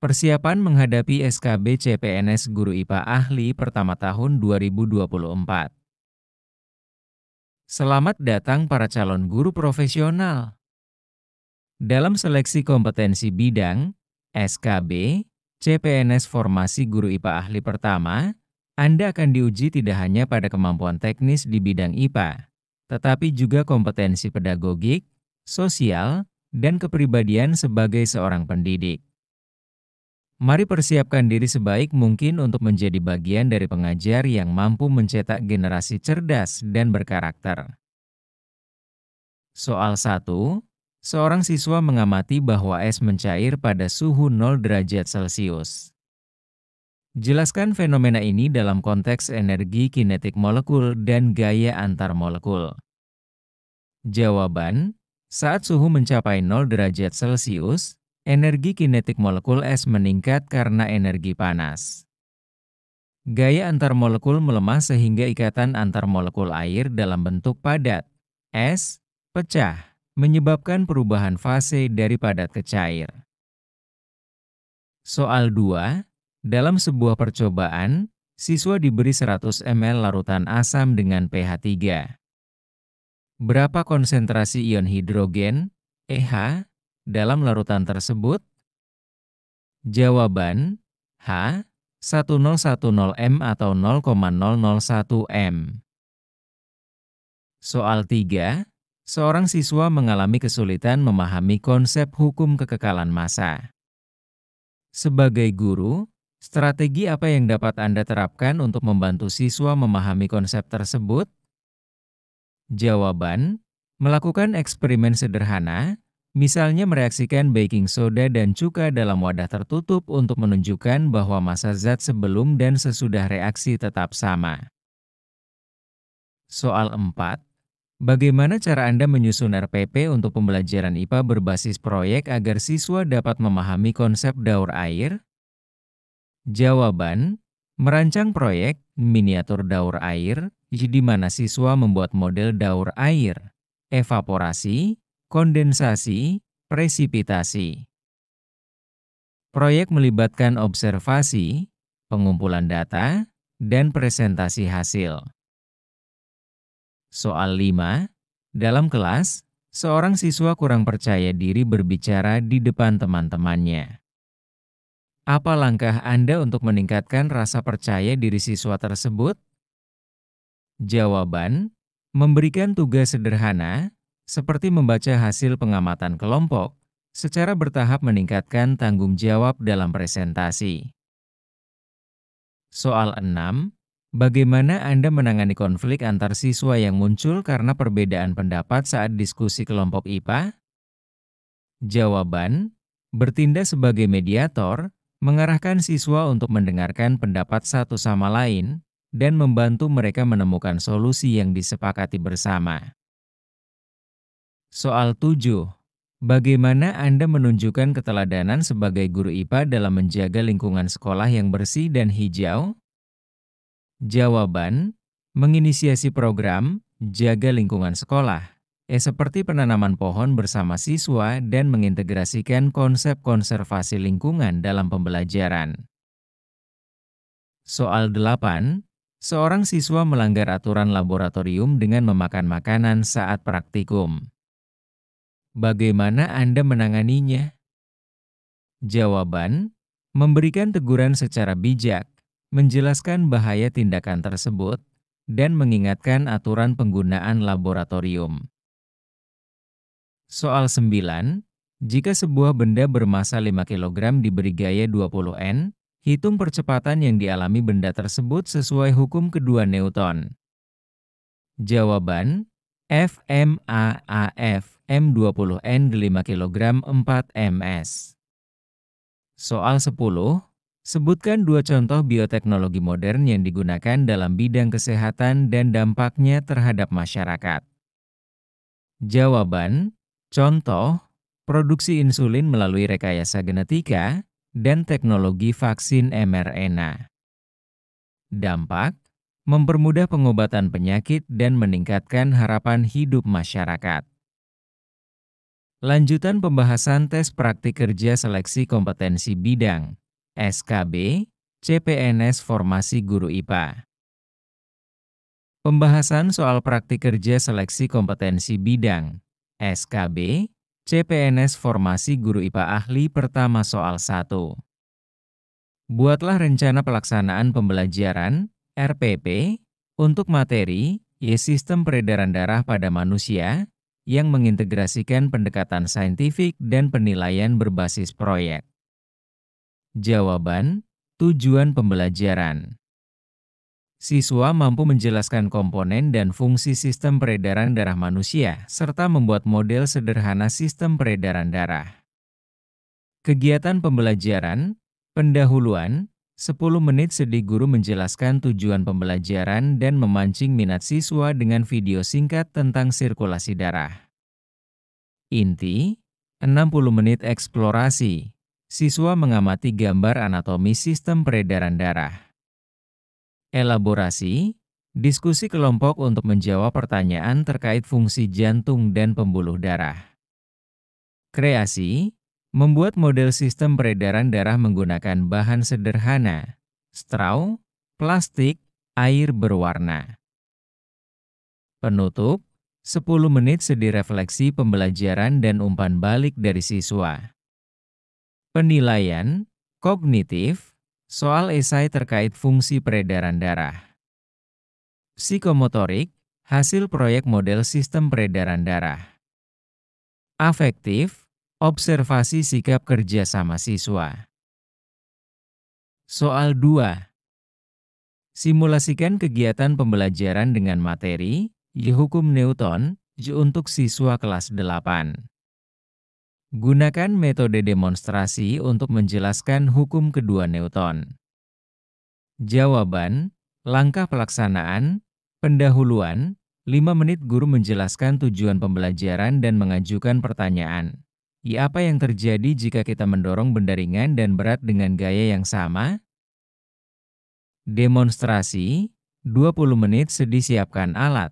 Persiapan menghadapi SKB CPNS Guru IPA Ahli pertama tahun 2024. Selamat datang para calon guru profesional. Dalam seleksi kompetensi bidang, SKB, CPNS Formasi Guru IPA Ahli pertama, Anda akan diuji tidak hanya pada kemampuan teknis di bidang IPA, tetapi juga kompetensi pedagogik, sosial, dan kepribadian sebagai seorang pendidik. Mari persiapkan diri sebaik mungkin untuk menjadi bagian dari pengajar yang mampu mencetak generasi cerdas dan berkarakter. Soal 1. Seorang siswa mengamati bahwa es mencair pada suhu 0 derajat Celcius. Jelaskan fenomena ini dalam konteks energi kinetik molekul dan gaya antar molekul. Jawaban: saat suhu mencapai 0 derajat Celcius, energi kinetik molekul es meningkat karena energi panas. Gaya antar molekul melemah sehingga ikatan antar molekul air dalam bentuk padat, es, pecah, menyebabkan perubahan fase dari padat ke cair. Soal 2. Dalam sebuah percobaan, siswa diberi 100 ml larutan asam dengan pH 3. Berapa konsentrasi ion hidrogen, EH, dalam larutan tersebut? Jawaban: H, 1010 m atau 0,001 m. Soal 3. Seorang siswa mengalami kesulitan memahami konsep hukum kekekalan massa. Sebagai guru, strategi apa yang dapat Anda terapkan untuk membantu siswa memahami konsep tersebut? Jawaban: melakukan eksperimen sederhana, misalnya mereaksikan baking soda dan cuka dalam wadah tertutup untuk menunjukkan bahwa massa zat sebelum dan sesudah reaksi tetap sama. Soal 4. Bagaimana cara Anda menyusun RPP untuk pembelajaran IPA berbasis proyek agar siswa dapat memahami konsep daur air? Jawaban: merancang proyek miniatur daur air, di mana siswa membuat model daur air, evaporasi, kondensasi, presipitasi. Proyek melibatkan observasi, pengumpulan data, dan presentasi hasil. Soal 5. Dalam kelas, seorang siswa kurang percaya diri berbicara di depan teman-temannya. Apa langkah Anda untuk meningkatkan rasa percaya diri siswa tersebut? Jawaban: memberikan tugas sederhana, seperti membaca hasil pengamatan kelompok, secara bertahap meningkatkan tanggung jawab dalam presentasi. Soal 6. Bagaimana Anda menangani konflik antar siswa yang muncul karena perbedaan pendapat saat diskusi kelompok IPA? Jawaban: bertindak sebagai mediator, mengarahkan siswa untuk mendengarkan pendapat satu sama lain, dan membantu mereka menemukan solusi yang disepakati bersama. Soal 7. Bagaimana Anda menunjukkan keteladanan sebagai guru IPA dalam menjaga lingkungan sekolah yang bersih dan hijau? Jawaban: menginisiasi program Jaga Lingkungan Sekolah, seperti penanaman pohon bersama siswa dan mengintegrasikan konsep konservasi lingkungan dalam pembelajaran. Soal 8. Seorang siswa melanggar aturan laboratorium dengan memakan makanan saat praktikum. Bagaimana Anda menanganinya? Jawaban: memberikan teguran secara bijak, menjelaskan bahaya tindakan tersebut, dan mengingatkan aturan penggunaan laboratorium. Soal 9. Jika sebuah benda bermassa 5 kg diberi gaya 20 N, hitung percepatan yang dialami benda tersebut sesuai hukum kedua Newton. Jawaban: FMAAF, M20 N 5 kg 4 ms. Soal 10. Sebutkan 2 contoh bioteknologi modern yang digunakan dalam bidang kesehatan dan dampaknya terhadap masyarakat. Jawaban: contoh, produksi insulin melalui rekayasa genetika, dan teknologi vaksin mRNA. Dampak: mempermudah pengobatan penyakit dan meningkatkan harapan hidup masyarakat. Lanjutan pembahasan tes praktik kerja seleksi kompetensi bidang SKB, CPNS Formasi Guru IPA. Pembahasan soal praktik kerja seleksi kompetensi bidang SKB, CPNS Formasi Guru IPA Ahli Pertama soal 1. Buatlah rencana pelaksanaan pembelajaran RPP untuk materi Sistem Peredaran Darah pada Manusia yang mengintegrasikan pendekatan saintifik dan penilaian berbasis proyek. Jawaban, tujuan pembelajaran. Siswa mampu menjelaskan komponen dan fungsi sistem peredaran darah manusia, serta membuat model sederhana sistem peredaran darah. Kegiatan pembelajaran, pendahuluan, 10 menit sedih guru menjelaskan tujuan pembelajaran dan memancing minat siswa dengan video singkat tentang sirkulasi darah. Inti, 60 menit eksplorasi. Siswa mengamati gambar anatomi sistem peredaran darah. Elaborasi, diskusi kelompok untuk menjawab pertanyaan terkait fungsi jantung dan pembuluh darah. Kreasi, membuat model sistem peredaran darah menggunakan bahan sederhana, straw, plastik, air berwarna. Penutup, 10 menit sedi refleksi pembelajaran dan umpan balik dari siswa. Penilaian, kognitif, soal esai terkait fungsi peredaran darah. Psikomotorik, hasil proyek model sistem peredaran darah. Afektif, observasi sikap kerja sama siswa. Soal 2. Simulasikan kegiatan pembelajaran dengan materi hukum Newton untuk siswa kelas 8. Gunakan metode demonstrasi untuk menjelaskan hukum kedua Newton. Jawaban, langkah pelaksanaan, pendahuluan, 5 menit guru menjelaskan tujuan pembelajaran dan mengajukan pertanyaan. Apa yang terjadi jika kita mendorong benda ringan dan berat dengan gaya yang sama? Demonstrasi, 20 menit sedih siapkan alat.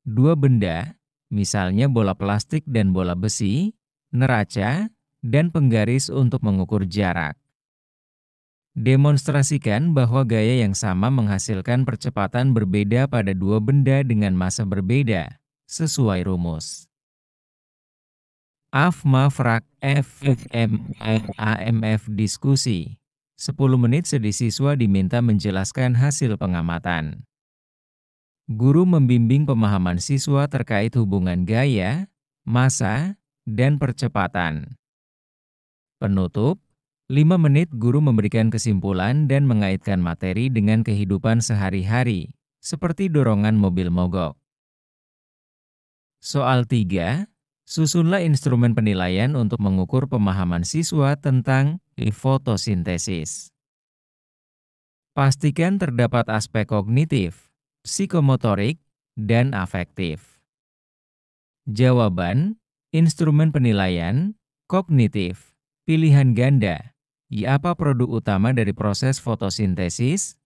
2 benda, misalnya bola plastik dan bola besi, neraca, dan penggaris untuk mengukur jarak. Demonstrasikan bahwa gaya yang sama menghasilkan percepatan berbeda pada 2 benda dengan massa berbeda, sesuai rumus. AFMAFRAK AMF diskusi. 10 menit sedih siswa diminta menjelaskan hasil pengamatan. Guru membimbing pemahaman siswa terkait hubungan gaya, massa, dan percepatan. Penutup, 5 menit guru memberikan kesimpulan dan mengaitkan materi dengan kehidupan sehari-hari, seperti dorongan mobil mogok. Soal 3, susunlah instrumen penilaian untuk mengukur pemahaman siswa tentang fotosintesis. Pastikan terdapat aspek kognitif, psikomotorik, dan afektif. Jawaban, instrumen penilaian, kognitif, pilihan ganda. Apa produk utama dari proses fotosintesis?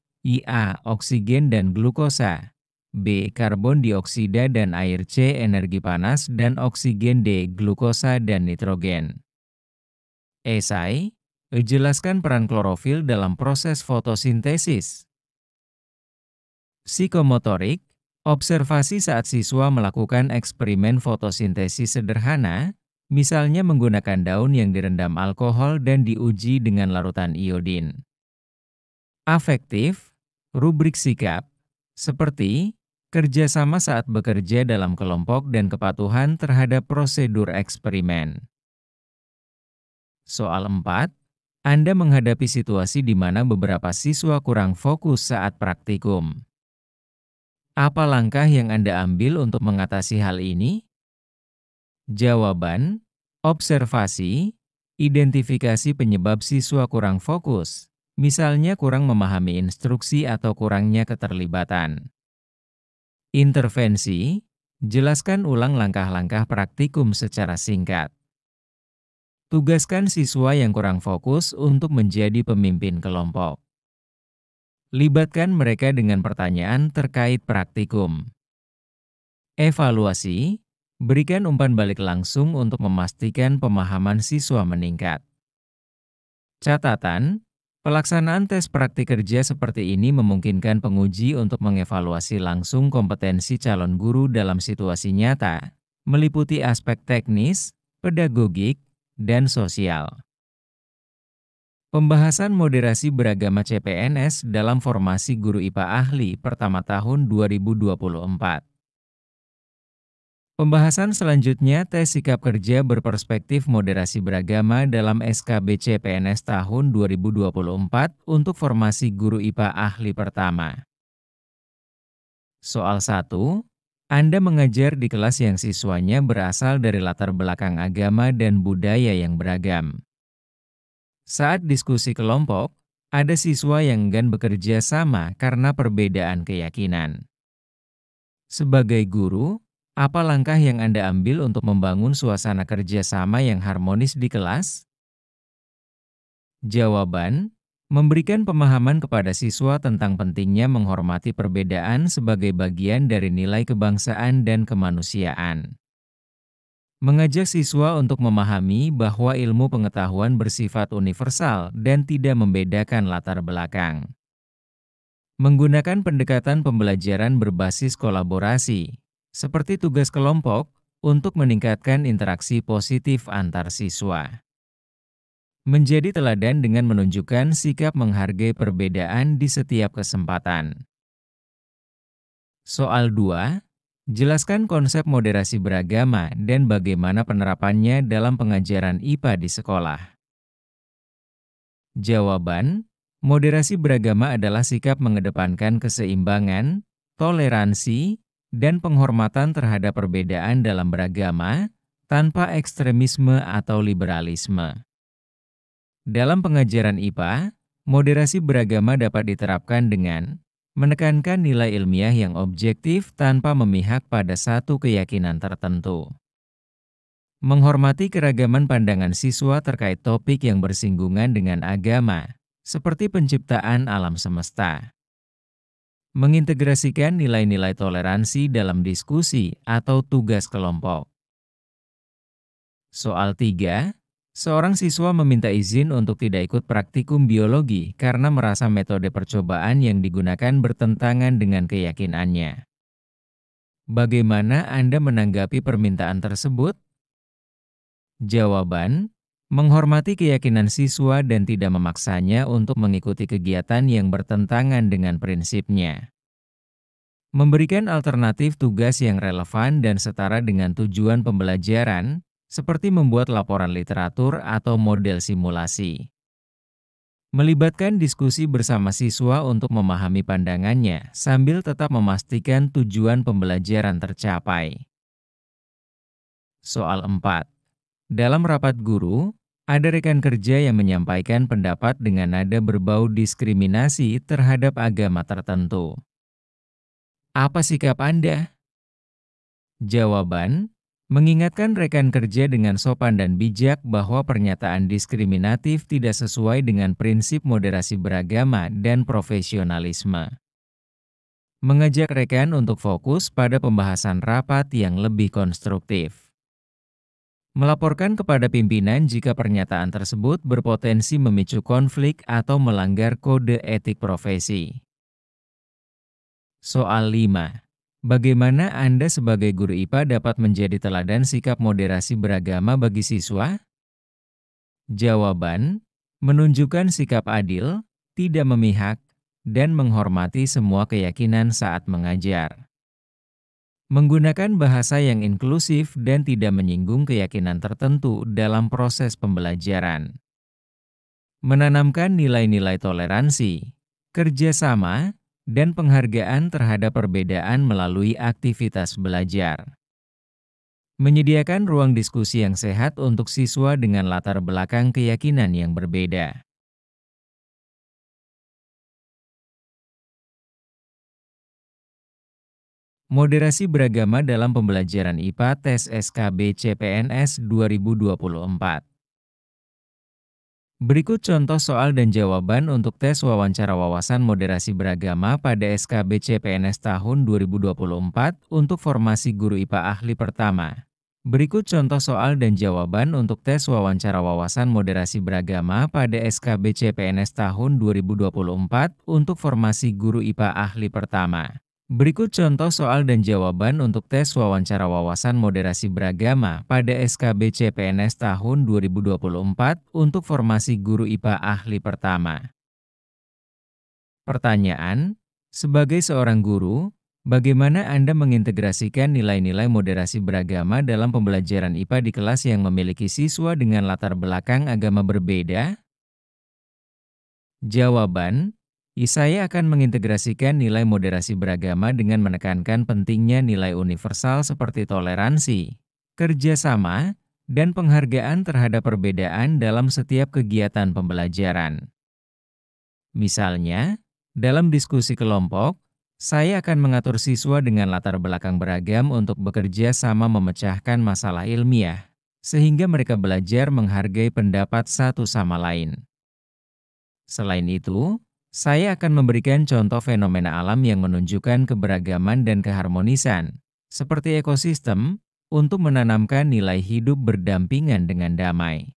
A. Oksigen dan glukosa. B. Karbon dioksida dan air. C. Energi panas dan oksigen. D. Glukosa dan nitrogen. Esai, jelaskan peran klorofil dalam proses fotosintesis. Psikomotorik, observasi saat siswa melakukan eksperimen fotosintesis sederhana, misalnya menggunakan daun yang direndam alkohol dan diuji dengan larutan iodin. Afektif, rubrik sikap, seperti kerjasama saat bekerja dalam kelompok dan kepatuhan terhadap prosedur eksperimen. Soal 4, Anda menghadapi situasi di mana beberapa siswa kurang fokus saat praktikum. Apa langkah yang Anda ambil untuk mengatasi hal ini? Jawaban, observasi, identifikasi penyebab siswa kurang fokus, misalnya kurang memahami instruksi atau kurangnya keterlibatan. Intervensi, jelaskan ulang langkah-langkah praktikum secara singkat. Tugaskan siswa yang kurang fokus untuk menjadi pemimpin kelompok. Libatkan mereka dengan pertanyaan terkait praktikum. Evaluasi, Berikan umpan balik langsung untuk memastikan pemahaman siswa meningkat. Catatan, pelaksanaan tes praktik kerja seperti ini memungkinkan penguji untuk mengevaluasi langsung kompetensi calon guru dalam situasi nyata, meliputi aspek teknis, pedagogik, dan sosial. Pembahasan moderasi beragama CPNS dalam formasi guru IPA ahli pertama tahun 2024. Pembahasan selanjutnya tes sikap kerja berperspektif moderasi beragama dalam SKB CPNS tahun 2024 untuk formasi guru IPA ahli pertama. Soal 1. Anda mengajar di kelas yang siswanya berasal dari latar belakang agama dan budaya yang beragam. Saat diskusi kelompok, ada siswa yang enggan bekerja sama karena perbedaan keyakinan. Sebagai guru, apa langkah yang Anda ambil untuk membangun suasana kerjasama yang harmonis di kelas? Jawaban: memberikan pemahaman kepada siswa tentang pentingnya menghormati perbedaan sebagai bagian dari nilai kebangsaan dan kemanusiaan. Mengajak siswa untuk memahami bahwa ilmu pengetahuan bersifat universal dan tidak membedakan latar belakang. Menggunakan pendekatan pembelajaran berbasis kolaborasi, seperti tugas kelompok, untuk meningkatkan interaksi positif antar siswa. Menjadi teladan dengan menunjukkan sikap menghargai perbedaan di setiap kesempatan. Soal 2. Jelaskan konsep moderasi beragama dan bagaimana penerapannya dalam pengajaran IPA di sekolah. Jawaban: moderasi beragama adalah sikap mengedepankan keseimbangan, toleransi, dan penghormatan terhadap perbedaan dalam beragama, tanpa ekstremisme atau liberalisme. Dalam pengajaran IPA, moderasi beragama dapat diterapkan dengan menekankan nilai ilmiah yang objektif tanpa memihak pada satu keyakinan tertentu. Menghormati keragaman pandangan siswa terkait topik yang bersinggungan dengan agama, seperti penciptaan alam semesta. Mengintegrasikan nilai-nilai toleransi dalam diskusi atau tugas kelompok. Soal 3. Seorang siswa meminta izin untuk tidak ikut praktikum biologi karena merasa metode percobaan yang digunakan bertentangan dengan keyakinannya. Bagaimana Anda menanggapi permintaan tersebut? Jawaban: menghormati keyakinan siswa dan tidak memaksanya untuk mengikuti kegiatan yang bertentangan dengan prinsipnya. Memberikan alternatif tugas yang relevan dan setara dengan tujuan pembelajaran, seperti membuat laporan literatur atau model simulasi. Melibatkan diskusi bersama siswa untuk memahami pandangannya sambil tetap memastikan tujuan pembelajaran tercapai. Soal 4. Dalam rapat guru, ada rekan kerja yang menyampaikan pendapat dengan nada berbau diskriminasi terhadap agama tertentu. Apa sikap Anda? Jawaban: mengingatkan rekan kerja dengan sopan dan bijak bahwa pernyataan diskriminatif tidak sesuai dengan prinsip moderasi beragama dan profesionalisme. Mengajak rekan untuk fokus pada pembahasan rapat yang lebih konstruktif. Melaporkan kepada pimpinan jika pernyataan tersebut berpotensi memicu konflik atau melanggar kode etik profesi. Soal 5. Bagaimana Anda sebagai guru IPA dapat menjadi teladan sikap moderasi beragama bagi siswa? Jawaban: menunjukkan sikap adil, tidak memihak, dan menghormati semua keyakinan saat mengajar. Menggunakan bahasa yang inklusif dan tidak menyinggung keyakinan tertentu dalam proses pembelajaran. Menanamkan nilai-nilai toleransi, kerjasama, dan penghargaan terhadap perbedaan melalui aktivitas belajar. Menyediakan ruang diskusi yang sehat untuk siswa dengan latar belakang keyakinan yang berbeda. Moderasi beragama dalam pembelajaran IPA tes SKB CPNS 2024. Berikut contoh soal dan jawaban untuk tes wawancara wawasan moderasi beragama pada SKB CPNS tahun 2024 untuk formasi guru IPA ahli pertama. Berikut contoh soal dan jawaban untuk tes wawancara wawasan moderasi beragama pada SKB CPNS tahun 2024 untuk formasi guru IPA ahli pertama. Berikut contoh soal dan jawaban untuk tes wawancara wawasan moderasi beragama pada SKB CPNS tahun 2024 untuk formasi guru IPA ahli pertama. Pertanyaan, sebagai seorang guru, bagaimana Anda mengintegrasikan nilai-nilai moderasi beragama dalam pembelajaran IPA di kelas yang memiliki siswa dengan latar belakang agama berbeda? Jawaban, saya akan mengintegrasikan nilai moderasi beragama dengan menekankan pentingnya nilai universal seperti toleransi, kerjasama, dan penghargaan terhadap perbedaan dalam setiap kegiatan pembelajaran. Misalnya, dalam diskusi kelompok, saya akan mengatur siswa dengan latar belakang beragam untuk bekerja sama memecahkan masalah ilmiah, sehingga mereka belajar menghargai pendapat satu sama lain. Selain itu, saya akan memberikan contoh fenomena alam yang menunjukkan keberagaman dan keharmonisan, seperti ekosistem, untuk menanamkan nilai hidup berdampingan dengan damai.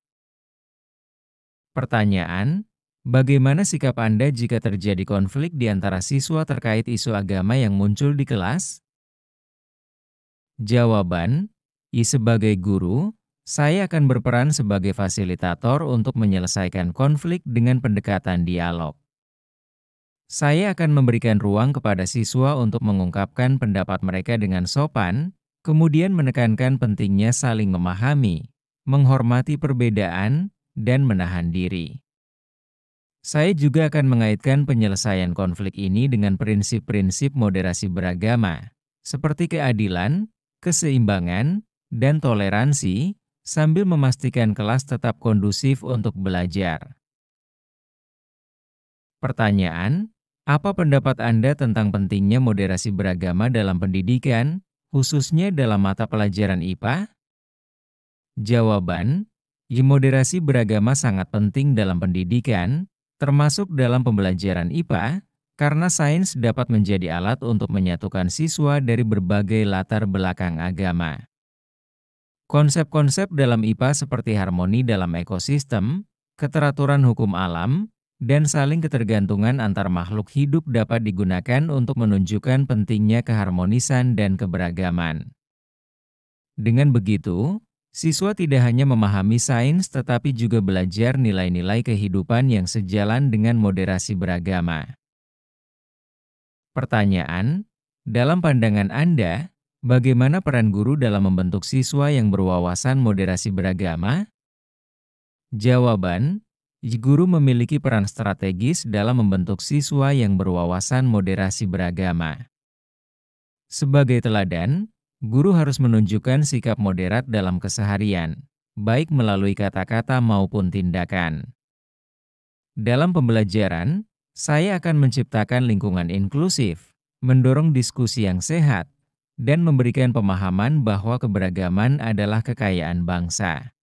Pertanyaan, bagaimana sikap Anda jika terjadi konflik di antara siswa terkait isu agama yang muncul di kelas? Jawaban, sebagai guru, saya akan berperan sebagai fasilitator untuk menyelesaikan konflik dengan pendekatan dialog. Saya akan memberikan ruang kepada siswa untuk mengungkapkan pendapat mereka dengan sopan, kemudian menekankan pentingnya saling memahami, menghormati perbedaan, dan menahan diri. Saya juga akan mengaitkan penyelesaian konflik ini dengan prinsip-prinsip moderasi beragama, seperti keadilan, keseimbangan, dan toleransi, sambil memastikan kelas tetap kondusif untuk belajar. Pertanyaan, apa pendapat Anda tentang pentingnya moderasi beragama dalam pendidikan, khususnya dalam mata pelajaran IPA? Jawaban, moderasi beragama sangat penting dalam pendidikan, termasuk dalam pembelajaran IPA, karena sains dapat menjadi alat untuk menyatukan siswa dari berbagai latar belakang agama. Konsep-konsep dalam IPA seperti harmoni dalam ekosistem, keteraturan hukum alam, dan saling ketergantungan antar makhluk hidup dapat digunakan untuk menunjukkan pentingnya keharmonisan dan keberagaman. Dengan begitu, siswa tidak hanya memahami sains tetapi juga belajar nilai-nilai kehidupan yang sejalan dengan moderasi beragama. Pertanyaan, dalam pandangan Anda, bagaimana peran guru dalam membentuk siswa yang berwawasan moderasi beragama? Jawaban, guru memiliki peran strategis dalam membentuk siswa yang berwawasan moderasi beragama. Sebagai teladan, guru harus menunjukkan sikap moderat dalam keseharian, baik melalui kata-kata maupun tindakan. Dalam pembelajaran, saya akan menciptakan lingkungan inklusif, mendorong diskusi yang sehat, dan memberikan pemahaman bahwa keberagaman adalah kekayaan bangsa.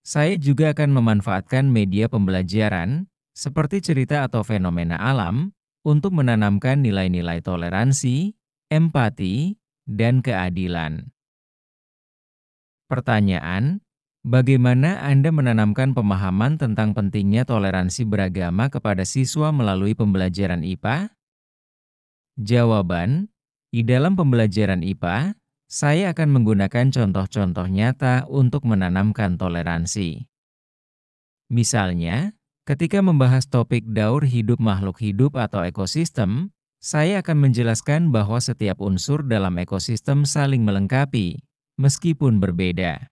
Saya juga akan memanfaatkan media pembelajaran, seperti cerita atau fenomena alam, untuk menanamkan nilai-nilai toleransi, empati, dan keadilan. Pertanyaan, bagaimana Anda menanamkan pemahaman tentang pentingnya toleransi beragama kepada siswa melalui pembelajaran IPA? Jawaban, di dalam pembelajaran IPA, saya akan menggunakan contoh-contoh nyata untuk menanamkan toleransi. Misalnya, ketika membahas topik daur hidup makhluk hidup atau ekosistem, saya akan menjelaskan bahwa setiap unsur dalam ekosistem saling melengkapi, meskipun berbeda.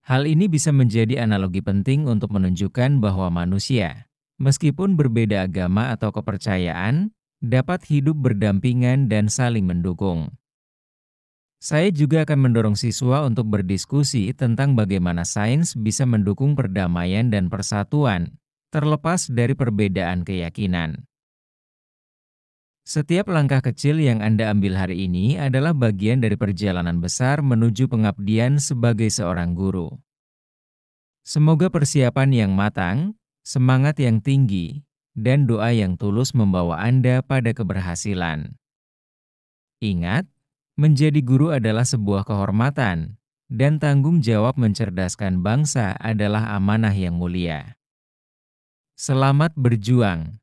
Hal ini bisa menjadi analogi penting untuk menunjukkan bahwa manusia, meskipun berbeda agama atau kepercayaan, dapat hidup berdampingan dan saling mendukung. Saya juga akan mendorong siswa untuk berdiskusi tentang bagaimana sains bisa mendukung perdamaian dan persatuan, terlepas dari perbedaan keyakinan. Setiap langkah kecil yang Anda ambil hari ini adalah bagian dari perjalanan besar menuju pengabdian sebagai seorang guru. Semoga persiapan yang matang, semangat yang tinggi, dan doa yang tulus membawa Anda pada keberhasilan. Ingat, Menjadi guru adalah sebuah kehormatan, dan tanggung jawab mencerdaskan bangsa adalah amanah yang mulia. Selamat berjuang.